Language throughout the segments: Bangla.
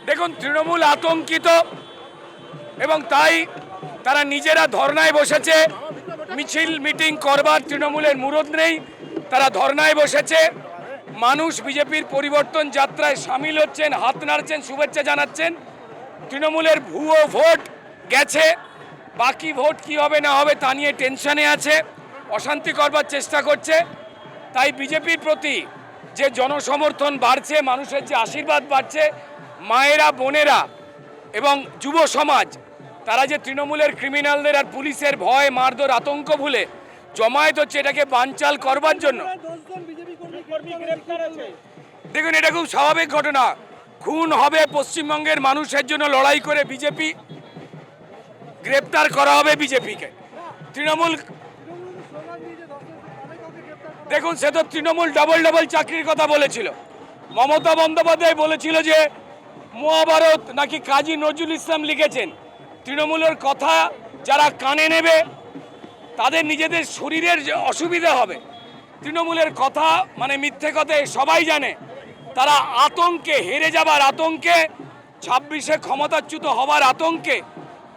দেখুন, তৃণমূল আতঙ্কিত এবং তাই তারা নিজেরা ধর্নায় বসেছে। মিছিল মিটিং করবার তৃণমূলের মুরদ নেই, তারা ধর্নায় বসেছে। মানুষ বিজেপির পরিবর্তন যাত্রায় সামিল হচ্ছেন, হাত নাড়ছেন, শুভেচ্ছা জানাচ্ছেন। তৃণমূলের ভুয়ো ভোট গেছে, বাকি ভোট কি হবে না হবে তা নিয়ে টেনশনে আছে, অশান্তি করবার চেষ্টা করছে। তাই বিজেপির প্রতি যে জনসমর্থন বাড়ছে, মানুষের যে আশীর্বাদ বাড়ছে, মায়েরা, বোনেরা এবং যুব সমাজ তারা যে তৃণমূলের ক্রিমিনালদের আর পুলিশের ভয়, মারধর, আতঙ্ক ভুলে জমায়েত হচ্ছে এটাকে বানচাল করবার জন্য। দেখুন, এটা খুব স্বাভাবিক ঘটনা। খুন হবে, পশ্চিমবঙ্গের মানুষের জন্য লড়াই করে বিজেপি, গ্রেপ্তার করা হবে বিজেপিকে। তৃণমূল, দেখুন, সে তো তৃণমূল ডবল ডবল চাকরির কথা বলেছিল। মমতা বন্দ্যোপাধ্যায় বলেছিল যে মহাভারত নাকি কাজী নজরুল ইসলাম লিখেছেন। তৃণমূলের কথা যারা কানে নেবে তাদের নিজেদের শরীরের যে অসুবিধা হবে। তৃণমূলের কথা মানে মিথ্যে কথায় সবাই জানে। তারা আতঙ্কে, হেরে যাবার আতঙ্কে, 26-এ ক্ষমতাচ্যুত হবার আতঙ্কে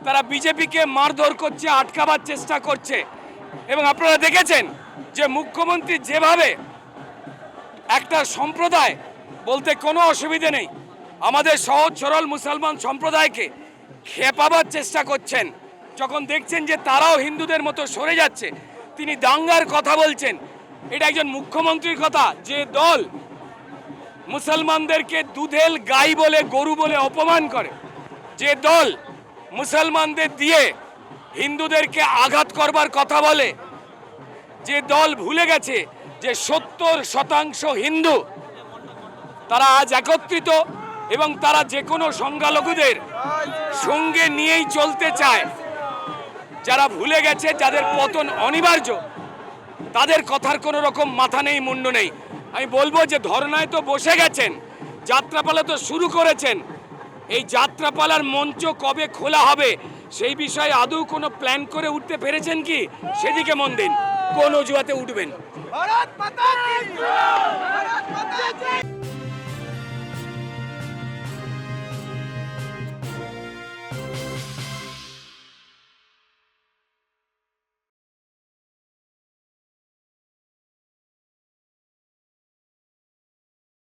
তারা বিজেপিকে মারধর করছে, আটকাবার চেষ্টা করছে। এবং আপনারা দেখেছেন যে মুখ্যমন্ত্রী যেভাবে একটা সম্প্রদায়, বলতে কোনো অসুবিধে নেই, আমাদের সহজ সরল মুসলমান সম্প্রদায়কে খেপাবার চেষ্টা করছেন। যখন দেখছেন যে তারাও হিন্দুদের মতো সরে যাচ্ছে, তিনি দাঙ্গার কথা বলছেন। এটা একজন মুখ্যমন্ত্রীর কথা, যে দল মুসলমানদেরকে দুধেল গাই বলে, গরু বলে অপমান করে, যে দল মুসলমানদের দিয়ে হিন্দুদেরকে আঘাত করবার কথা বলে, যে দল ভুলে গেছে যে 70% হিন্দু, তারা আজ একত্রিত এবং তারা যে কোনো সংখ্যালঘুদের সঙ্গে নিয়েই চলতে চায়। যারা ভুলে গেছে, যাদের পতন অনিবার্য, তাদের কথার কোনো রকম মাথা নেই, মুন্ড নেই। আমি বলবো যে ধর্নায় তো বসে গেছেন, যাত্রাপালা তো শুরু করেছেন। এই যাত্রাপালার মঞ্চ কবে খোলা হবে সেই বিষয়ে আদৌ কোনো প্ল্যান করে উঠতে পেরেছেন কি? সেদিকে মন দিন, কোন অজুহাতে উঠবেন।